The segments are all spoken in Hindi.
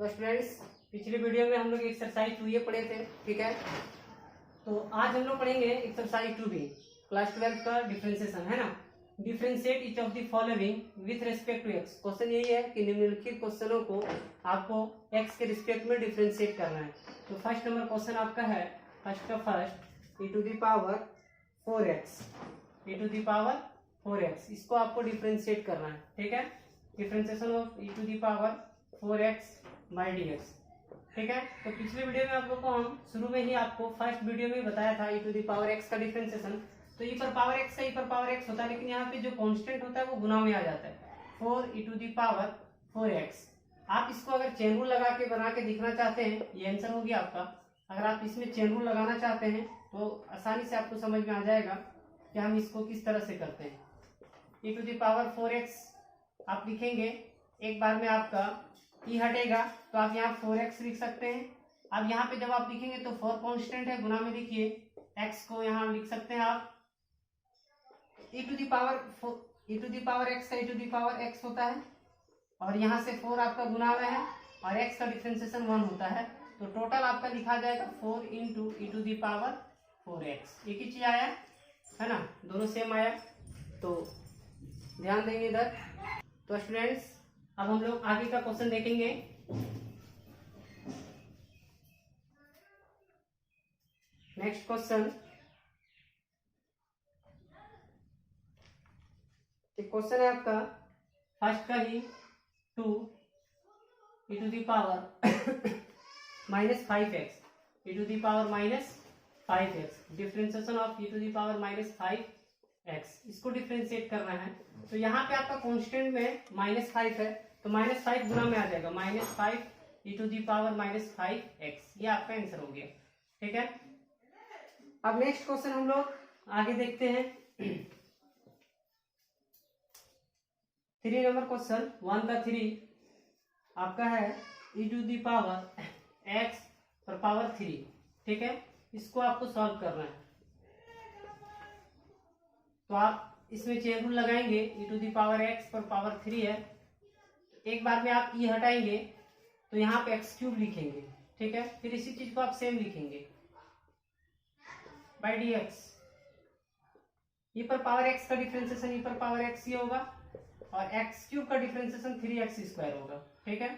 तो स्टूडेंट्स, पिछले वीडियो में हम लोग एक्सरसाइज 2 ये पढ़े थे, ठीक है। तो आज हम लोग पढ़ेंगे एक्सरसाइज 2B, क्लास 12 का डिफरेंशिएशन, है ना। Differentiate each of the following with respect to x. Question यही है कि निम्नलिखित क्वेश्चनों को आपको एक्स के रिस्पेक्ट में डिफरेंशिएट करना है। तो फर्स्ट नंबर क्वेश्चन आपका है first e to the power 4x, e to the power 4x, इसको आपको डिफरेंशिएट करना है, ठीक है। Differentiation of e to the power 4x by dx, ठीक है। तो पिछले वीडियो में आप लोग को हम शुरू में ही आपको फर्स्ट वीडियो में बताया था e to the power x का डिफरेंशिएशन। तो e पर पावर x का e पर पावर x होता है, लेकिन यहाँ पे जो कांस्टेंट होता है वो गुना में आ जाता है, 4 e to the power 4x। आप इसको अगर चेन रूल लगा के बना के दिखना चाहते हैं, ये आंसर हो गया आपका। अगर आप इसमें चेन रूल लगाना चाहते हैं तो आसानी से आपको समझ में आ जाएगा कि हम इसको किस तरह से करते हैं। e to the power 4x आप लिखेंगे, एक बार में आपका e हटेगा तो आप यहाँ 4x लिख सकते हैं। अब यहाँ पे जब आप लिखेंगे तो 4 कांस्टेंट है, गुना में लिखिए, x को यहाँ लिख सकते हैं आप e to the power x का e to the power x होता है, और यहाँ से 4 आपका गुना में है और x का डिफरेंशिएशन 1 होता है। तो टोटल आपका लिखा जाएगा 4 into e to the power 4x। एक ही चीज आया है ना, दोनों सेम आया, तो ध्यान देंगे इधर। तो स्टूडेंट्स, अब हम लोग आगे का क्वेश्चन देखेंगे। नेक्स्ट क्वेश्चन, क्वेश्चन है आपका फर्स्ट का ही 2 e to the power minus 5x, e to the power minus 5x, differentiation of e to the power minus 5x, इसको डिफरेंशिएट करना है। तो यहाँ पे आपका कांस्टेंट में -5 है, तो -5 गुना में आ जाएगा, -5 e to the power -5x, ये आपका आंसर हो गया, ठीक है। अब नेक्स्ट क्वेश्चन हम लोग आगे देखते हैं। 3 नंबर क्वेश्चन 1 का 3 आपका है e to the power x पर पावर 3, ठीक है। इसको आपको सॉल्व करना है। तो आप इसमें चेन रूल लगाएंगे, e to the power x पर पावर 3 है, एक बार में आप e हटाएंगे तो यहाँ पे x क्यूब लिखेंगे, ठीक है। फिर इसी चीज को आप सेम लिखेंगे बाई dx। e पर पावर x का डिफरेंशिएशन e पर पावर x ही होगा, और x क्यूब का डिफरेंशिएशन 3x स्क्वायर होगा, ठीक है।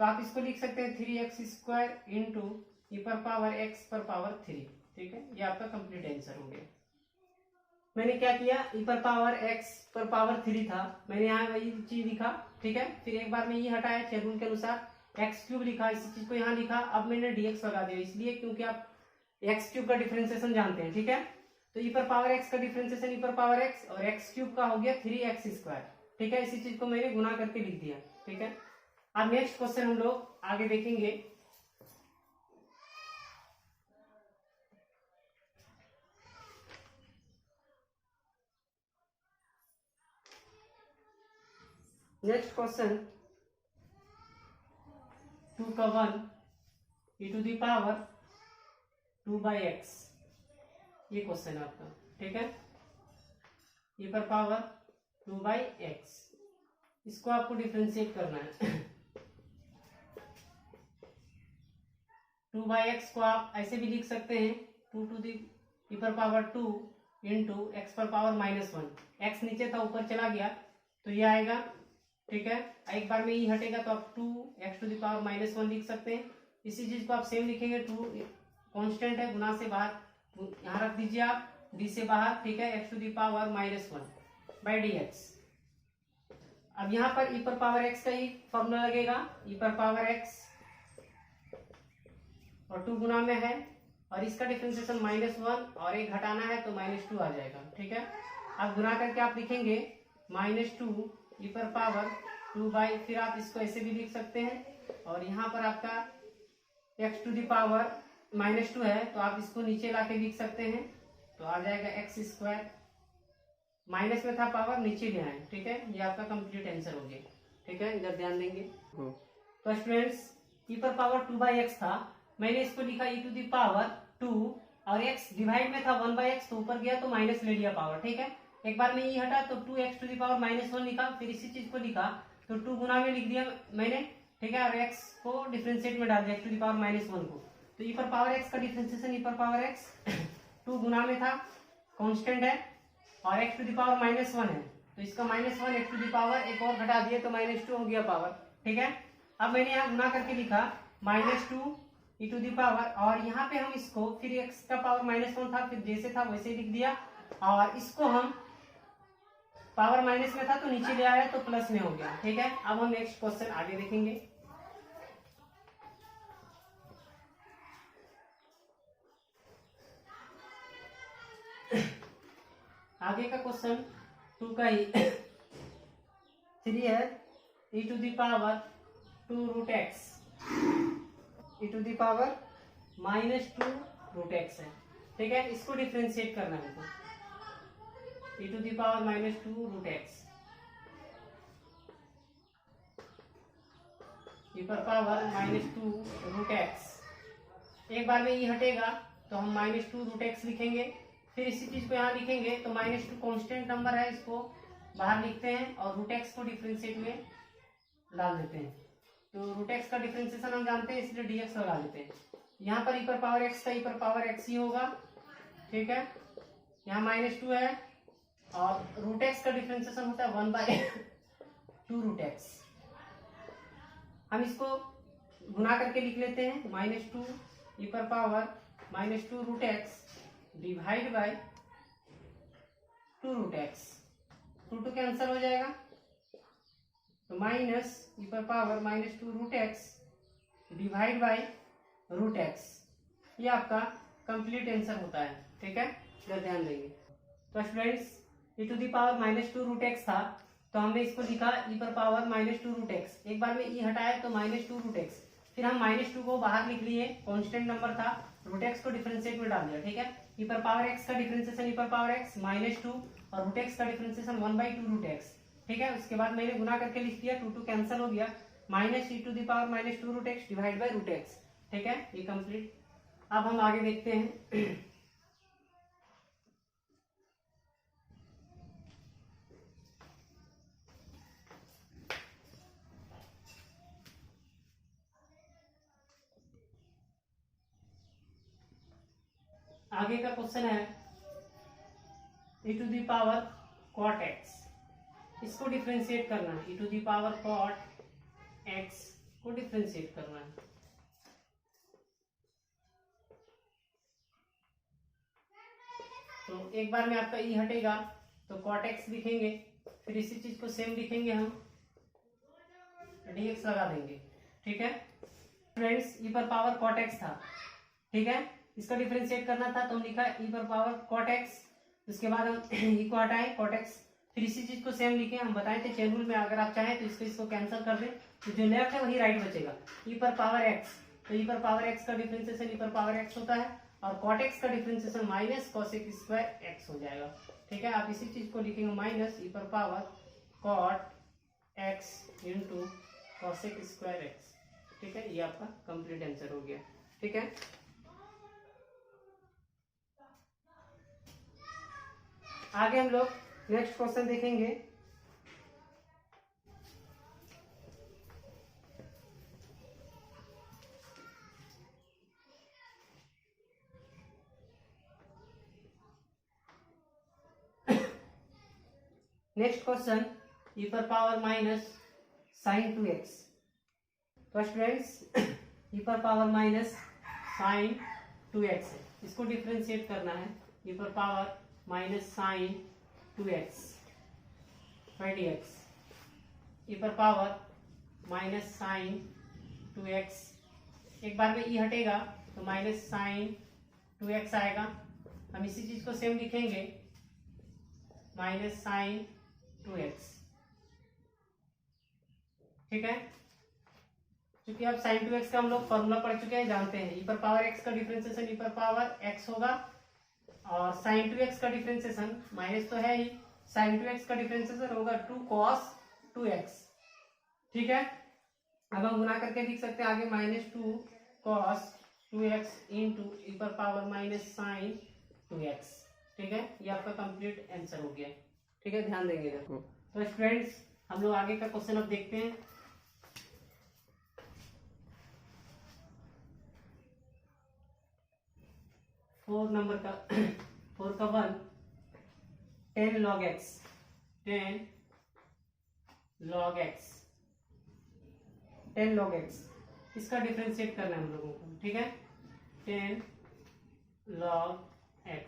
तो आप इसको लिख सकते हैं 3x स्क्वायर इंटू e पर पावर x पर पावर 3, ठीक है। ये आपका कंप्लीट आंसर हो गया। मैंने क्या किया, e पर पावर x पर पावर 3 था, मैंने यहाँ वही चीज लिखा, ठीक है। फिर एक बार में ये हटाया, चेन रूल के अनुसार x क्यूब लिखा, इसी चीज को यहाँ लिखा। अब मैंने dx लगा दिया, इसलिए क्योंकि आप x क्यूब का डिफरेंशिएशन जानते हैं, ठीक है। तो e पर पावर x का डिफरेंशिएशन e पर पावर x, और x क्यूब का हो गया 3x स्क्वायर, ठीक है। इसी चीज को मैंने गुना करके लिख दिया, ठीक है। अब नेक्स्ट क्वेश्चन हम लोग आगे देखेंगे। नेक्स्ट क्वेश्चन 2 का 1 e to the power 2 by x, ये क्वेश्चन है आपका, ठीक है। e पर पावर 2 बाई एक्स, इसको आपको डिफरेंशिएट करना है। 2 बाई एक्स को आप ऐसे भी लिख सकते हैं, 2 टू दी e पर पावर 2 इंटू एक्स पर पावर -1। एक्स नीचे था, ऊपर चला गया तो ये आएगा, ठीक है। एक बार में ये हटेगा तो आप 2x टू द पावर -1 लिख सकते हैं। इसी चीज को आप सेम लिखेंगे, 2 कांस्टेंट है, गुना से बाहर यहाँ रख दीजिए आप, d से बाहर, ठीक है, x to the power -1 by dx। अब यहाँ पर e पर पावर x का ही फॉर्मूला लगेगा, e पर पावर x और 2 गुना में है, और इसका डिफरेंशिएशन -1 और एक घटाना है तो -2 आ जाएगा, ठीक है। अब गुना करके आप लिखेंगे -2 e पर पावर 2 बाई, फिर आप इसको ऐसे भी लिख सकते हैं, और यहाँ पर आपका x टू द पावर -2 है, तो आप इसको नीचे लाके लिख सकते हैं, तो आ जाएगा x स्क्वायर, माइनस में था पावर, नीचे ले आए, ठीक है। ये आपका कंप्लीट आंसर हो गया, ठीक है। इधर ध्यान देंगे। तो स्टूडेंट्स, e पर पावर 2 बाई एक्स था, मैंने इसको लिखा e टू द पावर 2, और x डिवाइड में था 1 बाई एक्स, तो ऊपर गया तो माइनस ले लिया पावर, ठीक है। एक बार में ये हटा तो 2x टू द पावर -1 लिखा, फिर इसी चीज को लिखा तो 2 गुना में लिख दिया मैंने, ठीक है, और x को डिफरेंशिएट में डाल दिया x टू द पावर -1 को, तो e पर पावर x का डिफरेंशिएशन e पर पावर x 2 गुना में था, कांस्टेंट है, और x टू द पावर -1 है, तो इसका -1 x टू द पावर एक और घटा दिए तो -2 हो गया पावर। ठीक है, अब मैंने यहाँ गुना करके लिखा -2 e टू द पावर, और यहाँ पे हम इसको फिर x का पावर -1 था, फिर जैसे था वैसे लिख दिया, और इसको हम पावर माइनस में था तो नीचे ले आया तो प्लस में हो गया। ठीक है, अब हम नेक्स्ट क्वेश्चन आगे देखेंगे। आगे का क्वेश्चन 2 का ही 3 है, e to the power 2 root x, e to the power -2 root x है। ठीक है, इसको डिफरेंशिएट करना है तो e to the power -2 root x, e पर पावर -2 रूट एक्स, एक बार में e हटेगा तो हम -2 रूट एक्स लिखेंगे, फिर इसी चीज को यहाँ लिखेंगे तो -2 कांस्टेंट नंबर है, इसको बाहर लिखते हैं और रूट एक्स को डिफरेंशिएट में डाल देते हैं, तो रूट एक्स का डिफरेंशिएशन हम जानते हैं इसलिए dx लगा लेते हैं। यहाँ पर e पर पावर x का e पर पावर x ही होगा। ठीक है, यहाँ -2 है और रूट एक्स का डिफरेंशिएशन होता है 1/2 रूट एक्स, हम इसको गुना करके लिख लेते हैं -2 e पर power -2 root x divide by 2 root x, 2 cancel हो जाएगा तो माइनस e पर power -2 root x divide by root x, ये आपका कंप्लीट आंसर होता है। ठीक है, इधर ध्यान देंगे। तो students e to the power -2 root x था तो हमने इसको लिखा e पर पावर -2 रूट एक्स, एक बार में e हटाया तो -2 रूट एक्स, फिर हम -2 को बाहर लिख लिए, कांस्टेंट नंबर था, रूट एक्स को डिफरेंशिएट में डाल दिया। ठीक है, e पर पावर x का डिफरेंशिएशन e पर पावर x -2 और रूट एक्स का डिफरेंशिएशन 1/2 रूट एक्स। ठीक है, उसके बाद मैंने गुना करके लिख दिया, 2 कैंसिल हो गया, -e to the power -2 root x divide by root x. ठीक है, ये कंप्लीट। अब हम आगे देखते हैं। आगे का क्वेश्चन है e to the power cot x, इसको डिफरेंशिएट करना है, e to the power cot x को डिफरेंशिएट करना है। तो एक बार में आपका e हटेगा तो cot x लिखेंगे, फिर इसी चीज को सेम लिखेंगे, हम dx लगा देंगे। ठीक है फ्रेंड्स, e पर पावर cot x था। ठीक है, इसका डिफरेंशिएट करना था तो हम लिखा e पर पावर cot x, उसके बाद हम e को हटाए cot x, फिर इसी चीज को सेम लिखे, हम बताए थे चेन रूल में अगर आप चाहें तो इसको कैंसिल कर दें तो जो लेफ्ट है वही राइट बचेगा। e पर पावर x, तो e पर पावर x का डिफरेंशिएशन e पर पावर x होता है और cot x का differentiation minus cosec square x हो जाएगा। ठीक है, आप इसी चीज को लिखेंगे माइनस e पर power cot x into cosec square x। ठीक है, ये आपका कंप्लीट आंसर हो गया। ठीक है, आगे हम लोग नेक्स्ट क्वेश्चन देखेंगे। नेक्स्ट क्वेश्चन e पर पावर माइनस साइन 2x। तो स्टूडेंट्स e पर पावर माइनस साइन 2x है, इसको डिफरेंशिएट करना है, e पर power minus sine 2x by dx, e पर पावर माइनस साइन 2x, एक बार में e हटेगा तो माइनस साइन 2x आएगा, हम इसी चीज को सेम लिखेंगे माइनस साइन 2x। ठीक है, क्योंकि अब साइन 2x का हम लोग फॉर्मूला पढ़ चुके हैं, जानते हैं e पर पावर x का डिफरेंशिएशन e पर पावर x होगा और साइन 2x का डिफरेंशिएशन माइनस तो है ही, साइन 2x का डिफरेंशिएशन होगा 2 cos 2x। ठीक है, अब हम गुना करके लिख सकते हैं आगे -2 cos 2x इंटू e पर पावर माइनस साइन 2x। ठीक है, ये आपका कंप्लीट आंसर हो गया। ठीक है, ध्यान देंगे इधर। तो स्टूडेंट्स हम लोग आगे का क्वेश्चन अब देखते हैं। 4 नंबर का 4 का 1 10 log x 10 log x 10 log x इसका डिफरेंशिएट करना है हम लोगों को, ठीक है। 10 log x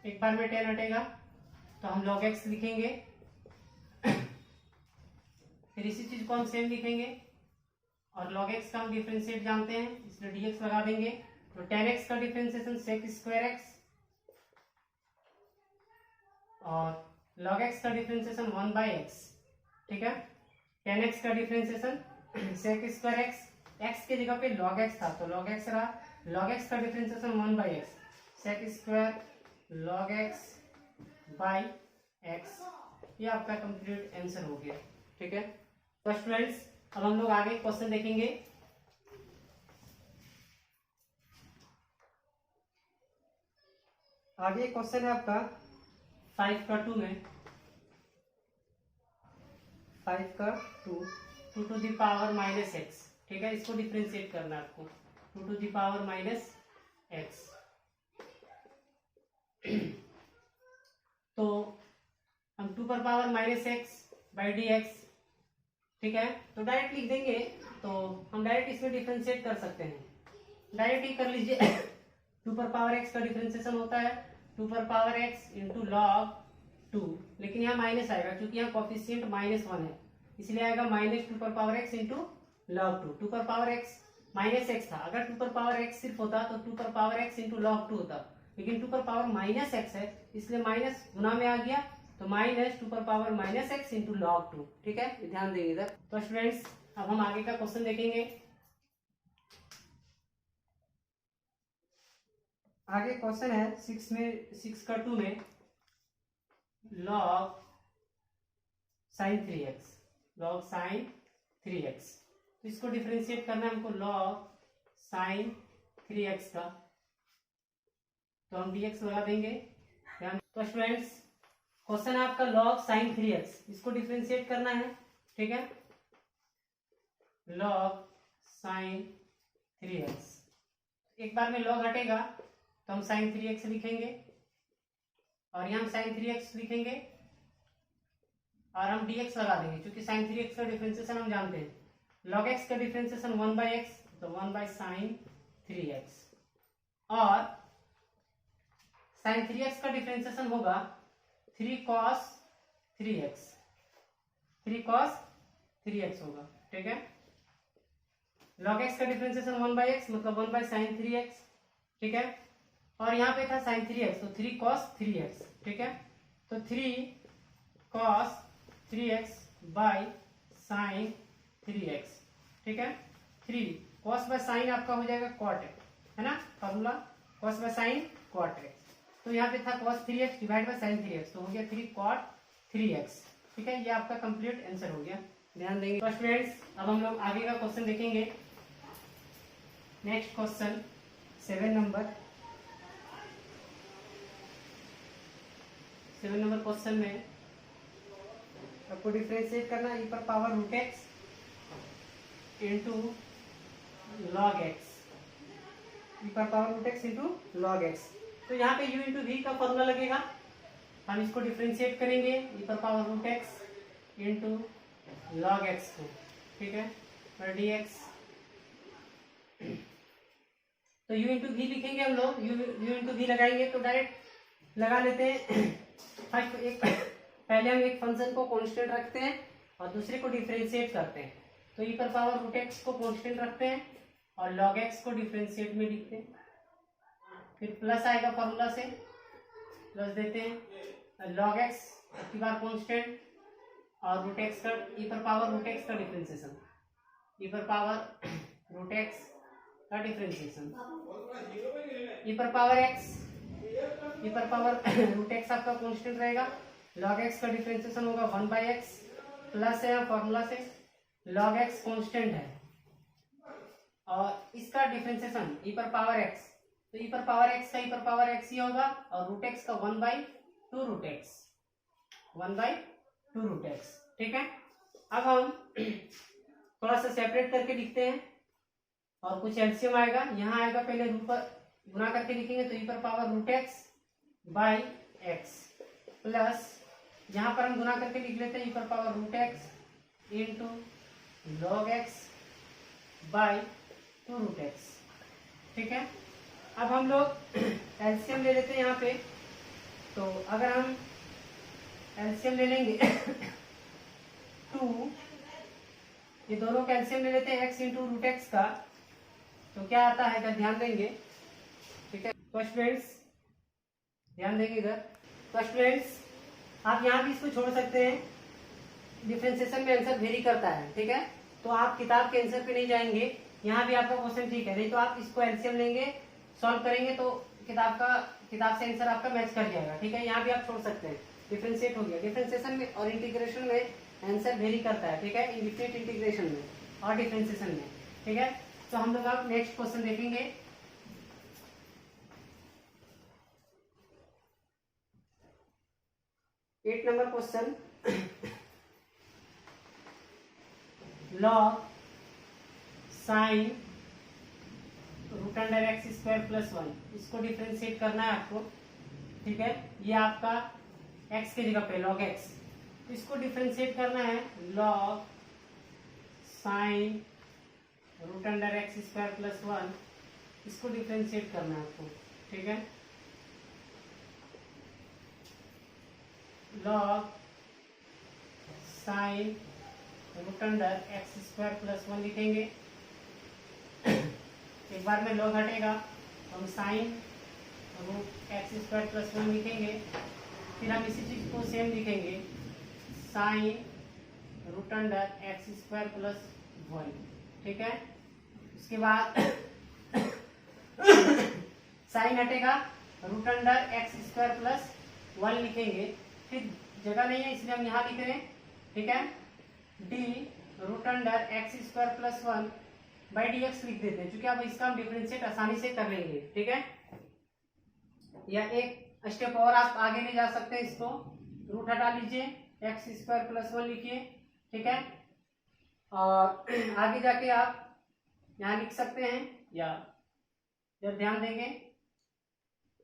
एक बार में 10 हटेगा तो हम log x लिखेंगे, फिर इसी चीज को हम सेम लिखेंगे और log x का हम डिफरेंशिएट जानते हैं इसलिए dx लगा देंगे। तो 10x का डिफरेंशिएशन sec स्क्वायर x और log x का डिफरेंशिएशन 1/x, ठीक है। 10x का differentiation sec square x, x के जगह पे log x था तो log x रहा, log x का differentiation 1/x, sec square log x by x, ये आपका कंप्लीट आंसर हो गया, ठीक है। तो स्टूडेंट्स अब हम लोग आगे क्वेश्चन देखेंगे। आगे क्वेश्चन है आपका 5 का 2 में 5 का 2 2 to the power minus x, ठीक है। इसको डिफरेंशिएट करना है आपको, 2 to the power minus x. तो हम 2 पर power minus x by d x, ठीक है। तो डायरेक्ट लिख देंगे, तो हम डायरेक्ट इसमें डिफरेंशिएट कर सकते हैं, डायरेक्ट ही कर लीजिए। 2 पर पावर एक्स का डिफरेंशिएशन होता है 2 पर पावर एक्स इंटू लॉग 2, लेकिन यहाँ माइनस आएगा क्योंकि यहाँ कोफिशिएंट -1 है, इसलिए आएगा -2 पर पावर एक्स इंटू लॉग 2। 2 पर पावर एक्स माइनस एक्स था, अगर 2 पर पावर एक्स सिर्फ होता तो 2 पर पावर एक्स इंटू लॉग 2 होता, लेकिन 2 पर पावर माइनस एक्स है इसलिए माइनस गुना में आ गया, तो -2 पर power minus x into log 2, ठीक है। ध्यान देंगे इधर। तो स्टूडेंट्स अब हम आगे का क्वेश्चन देखेंगे। आगे क्वेश्चन है 6 का 2 में log sin 3x, log sin 3x, तो इसको डिफरेंशिएट करना है हमको log sin 3x का, तो हम dx लगा देंगे। तो स्टूडेंट्स क्वेश्चन है आपका log sin 3x, इसको डिफरेंशिएट करना है, ठीक है। log sin 3x, एक बार में log हटेगा तो हम sin 3x लिखेंगे और यहाँ हम sin 3x लिखेंगे और हम dx लगा देंगे क्योंकि sin 3x का डिफरेंशिएशन हम जानते हैं। log x का डिफरेंशिएशन 1/x, तो 1/sin 3x और sin 3x का डिफरेंशिएशन होगा 3 cos 3x, 3 cos 3x होगा, ठीक है। log x का डिफरेंशिएशन 1/x मतलब 1/sin 3x, ठीक है। और यहाँ पे था sin 3x तो 3 cos 3x, ठीक है। तो 3 cos 3x by sin 3x, ठीक है। 3 cos बाय sin आपका हो जाएगा cot, है ना, formula cos by sin cot x, तो यहाँ पे था cos 3x divide by sin 3x, तो हो गया 3 cot 3x, ठीक है। ये आपका कंप्लीट आंसर हो गया, ध्यान देंगे। तो स्टूडेंट्स अब हम लोग आगे का क्वेश्चन देखेंगे। नेक्स्ट क्वेश्चन 7 नंबर क्वेश्चन में आपको डिफरेंशिएट करना है e पर power root x into log x, e पर power root x into log x. तो यहाँ पे u इंटू वी का फॉर्मूला लगेगा, हम इसको डिफरेंशिएट करेंगे e पर power root x into log x को, ठीक है, और डी एक्स। तो u इंटू वी लिखेंगे हम लोग, u इंटू वी लगाएंगे तो डायरेक्ट लगा लेते हैं। फर्स्ट पहले हम एक फंक्शन को कांस्टेंट रखते हैं और दूसरे को डिफरेंशिएट करते हैं, तो e पर पावर रूट एक्स को कांस्टेंट रखते हैं और log x को डिफरेंशिएट में लिखते हैं, फिर प्लस आएगा फॉर्मूला से प्लस देते हैं, log x की बार कांस्टेंट और रूट एक्स का e पर पावर रूट एक्स का डिफरेंशिएशन, e पर पावर रूट एक्स का डिफरेंशिएशन, e पर पावर x, e पर पावर रूट एक्स आपका कांस्टेंट रहेगा, log x का डिफरेंशिएशन होगा 1/x, प्लस है फॉर्मूला से log x कांस्टेंट है और इसका डिफरेंशिएशन e पर पावर x, तो e पर पावर x का e पर पावर x ही होगा और रूट x का 1/2 रूट x, 1/2 रूट x, ठीक है। अब हम थोड़ा सा सेपरेट करके लिखते हैं और कुछ एलसीएम आएगा। यहाँ आएगा पहले रूट पर गुना करके लिखेंगे तो ई पर power root x by x plus यहाँ पर हम गुना करके लिख लेते हैं ई पर power root x into log x by 2 root x. ठीक है। अब हम लोग एलसीएम ले लेते हैं यहाँ पे। तो अगर हम एलसीएम ले लेंगे 2, ये दोनों का एलसीएम ले लेते हैं एक्स इंटू रूट एक्स का, तो क्या आता है इधर ध्यान देंगे। ठीक है। तो स्टूडेंट्स ध्यान देंगे इधर। तो स्टूडेंट्स आप यहाँ भी इसको छोड़ सकते हैं, डिफरेंशिएशन में आंसर वेरी करता है। ठीक है। तो आप किताब के आंसर पे नहीं जाएंगे, यहाँ भी आपका क्वेश्चन ठीक है, नहीं तो आप इसको एलसीएम लेंगे सॉल्व करेंगे तो किताब से आंसर आपका मैच कर जाएगा। ठीक है। यहाँ भी आप छोड़ सकते हैं, डिफरेंशिएट हो गया। डिफरेंशिएशन में और इंटीग्रेशन में आंसर वेरी करता है। ठीक है। इंडिफिनिट इंटीग्रेशन में और डिफरेंशिएशन में। ठीक है। तो हम लोग अब नेक्स्ट क्वेश्चन देखेंगे। Eight number question, log sine root under x square plus 1, इसको डिफरेंशिएट करना है आपको। ठीक है। ये आपका x की जगह पे लॉग x, इसको डिफरेंशिएट करना है log sine root under x square plus 1, इसको डिफरेंशिएट करना है आपको। ठीक है। Log sine root under x square plus 1 लिखेंगे। एक बार में लॉग हटेगा तो हम sine root x square plus 1 लिखेंगे। फिर हम इसी चीज को सेम लिखेंगे sine root under x square plus 1। ठीक है। उसके बाद साइन हटेगा, root under x square plus 1 लिखेंगे। फिर जगह नहीं है इसलिए हम यहाँ लिख रहे हैं। ठीक है। D root under x square plus 1 by d x लिख देते हैं, क्योंकि अब इसका हम डिफरेंशिएट आसानी से कर लेंगे। ठीक है। या एक स्टेप और आप आगे ले जा सकते हैं, इसको रूट हटा लीजिए, एक्स स्क्वायर प्लस 1 लिखिए। ठीक है। और आगे जाके आप यहाँ लिख सकते हैं, या जब ध्यान देंगे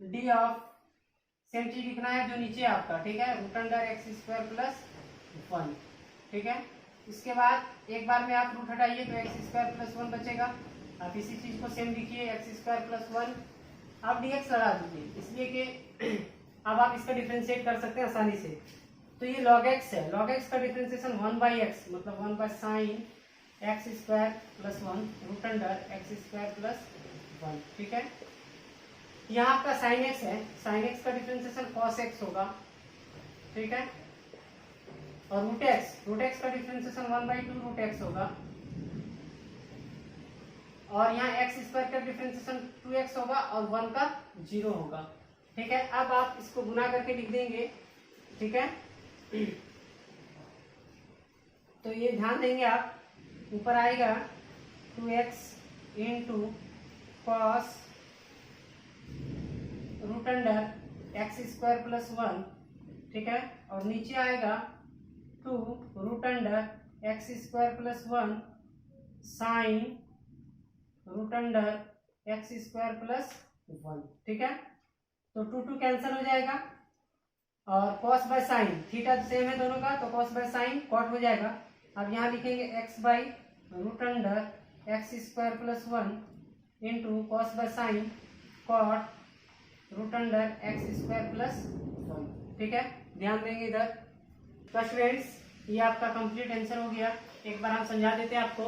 डी ऑफ सेम चीज लिखना है जो नीचे आपका। ठीक है। Root under x square plus 1। ठीक है। इसके बाद एक बार में आप रूट हटाइए तो एक्स स्क्वायर प्लस 1 बचेगा। आप इसी चीज को सेम लिखिए एक्स स्क्वायर प्लस 1, आप dx लगा दीजिए, इसलिए कि अब आप इसका डिफरेंशिएट कर सकते हैं आसानी से। तो ये log x है, log x का डिफरेंशिएशन 1/x मतलब 1 by sine x square plus 1 root under x square plus 1। ठीक है। यहाँ आपका साइन x है, साइन x का डिफरेंशिएशन cos x होगा। ठीक है। और रूट x का डिफरेंशिएशन 1/2 रूट x होगा। और यहाँ एक्स स्क्वायर का डिफरेंशिएशन 2x होगा और 1 का 0 होगा। ठीक है। अब आप इसको गुना करके लिख देंगे। ठीक है। तो ये ध्यान देंगे आप, ऊपर आएगा 2x into cos root under x square plus 1। ठीक है। और नीचे आएगा 2 root under x square plus 1 sine root under x square plus 1। ठीक है। तो 2 कैंसिल हो जाएगा और cos by sine, theta same है दोनों का, तो cos बाय साइन कॉट हो जाएगा। अब यहाँ लिखेंगे x by root under x square plus 1 into cos by sine cot root under x square plus 1। ठीक है। ध्यान देंगे इधर। तो स्टूडेंट्स ये आपका कंप्लीट आंसर हो गया। एक बार हम समझा देते हैं आपको।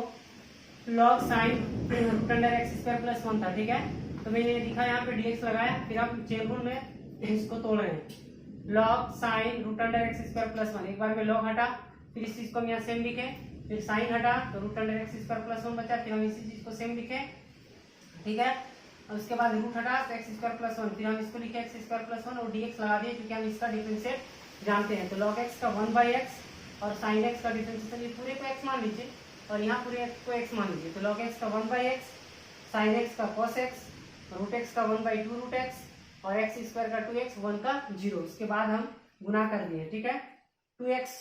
Log sine root under x square plus 1 था। ठीक है। तो मैंने लिखा यहाँ पे dx लगाया, फिर आप चेन रूल में इसको तोड़ रहे हैं। Log sine root under x square plus 1, एक बार में लॉग हटा, फिर इस चीज को हम यहाँ सेम लिखे, फिर साइन हटा तो root under x square plus 1 बचा, फिर हम इसी चीज को सेम लिखे। ठीक है। और उसके बाद रूट हटा तो एक्स स्क्वायर प्लस 1, फिर हम इसको लिखे एक्स स्क्वायर प्लस 1 और dx लगा दिए, क्योंकि हम इसका डिफरेंशिएट जानते हैं। तो लॉग एक्स का 1/x और साइन एक्स का डिफरेंशिएशन, ये पूरे को x मान लीजिए और यहाँ पूरे को x मान लीजिए। तो log x का 1/x, साइन x का cos x, रूट x का 1/2 रूट x और x स्क्वायर का 2x, 1 का 0। इसके बाद हम गुना कर दिए। ठीक है। 2x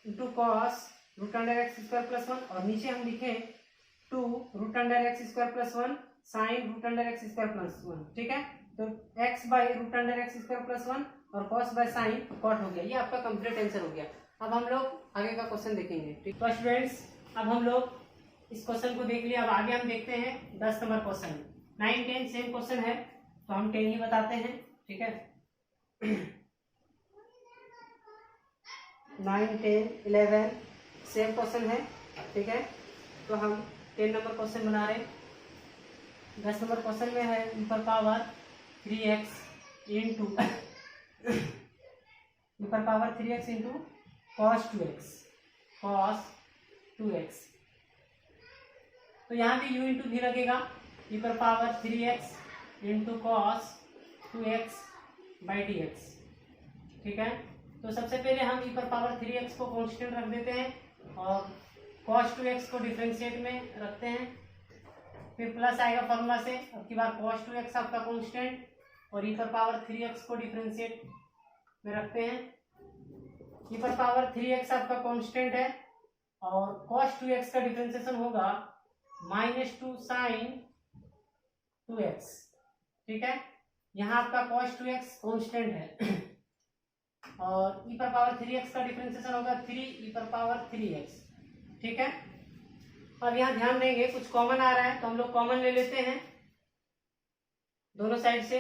into cos root under x square plus 1 और नीचे हम लिखे 2 root under x square plus 1 sine root under x square plus 1। ठीक है, तो x by root under x square plus 1 और cos बाय साइन कॉट हो गया। ये आपका कंप्लीट आंसर हो गया। अब हम लोग आगे का क्वेश्चन देखेंगे। ठीक, तो स्टूडेंट्स अब हम लोग इस क्वेश्चन को देख लिया। अब आगे हम देखते हैं 10 नंबर क्वेश्चन। 9, 10 सेम क्वेश्चन है तो हम 10 ही बताते हैं। ठीक है, 9, 10, 11 सेम क्वेश्चन है। ठीक है, तो हम 10 नंबर क्वेश्चन बना रहे हैं। 10 नंबर क्वेश्चन में है e पर पावर 3x इंटू e पर power 3x into cos 2x। तो यहाँ भी u इंटू भी लगेगा। e पर power 3x into cos 2x by dx। ठीक है, तो सबसे पहले हम e पर पावर 3x को कांस्टेंट रख देते हैं और cos 2x को डिफरेंशिएट में रखते हैं। फिर प्लस आएगा फॉर्मूला से। अब की बार cos 2x आपका कांस्टेंट और e पर पावर 3x को डिफरेंशिएट में रखते हैं। e पर पावर 3x आपका कांस्टेंट है और cos 2x का डिफरेंशिएशन होगा -2 sin 2x। ठीक है, यहाँ आपका cos 2x कांस्टेंट है और e पर पावर 3x का डिफरेंशिएशन होगा 3 e पर पावर 3x। ठीक है, अब यहाँ ध्यान देंगे कुछ कॉमन आ रहा है तो हम लोग कॉमन ले लेते हैं दोनों साइड से।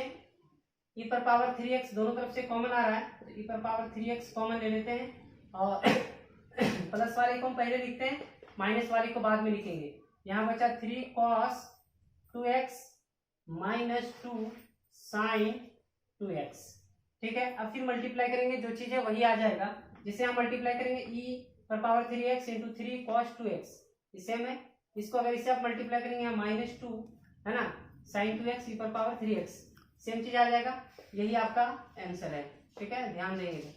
e पर पावर 3x दोनों तरफ से कॉमन आ रहा है तो e पर पावर 3x कॉमन ले लेते हैं और प्लस वाले को हम पहले लिखते हैं, माइनस वाले को बाद में लिखेंगे। यहाँ बचा 3 cos 2x minus 2 sin 2x। ठीक है, अब फिर मल्टीप्लाई करेंगे, जो चीज है वही आ जाएगा। जिसे हम मल्टीप्लाई करेंगे e पर power 3x into 3 cos 2x, इसे में इसको अगर इससे आप मल्टीप्लाई करेंगे यहाँ -2 है ना sin 2x e पर पावर 3x, सेम चीज आ जाएगा। यही आपका आंसर है। ठीक है, ध्यान देंगे।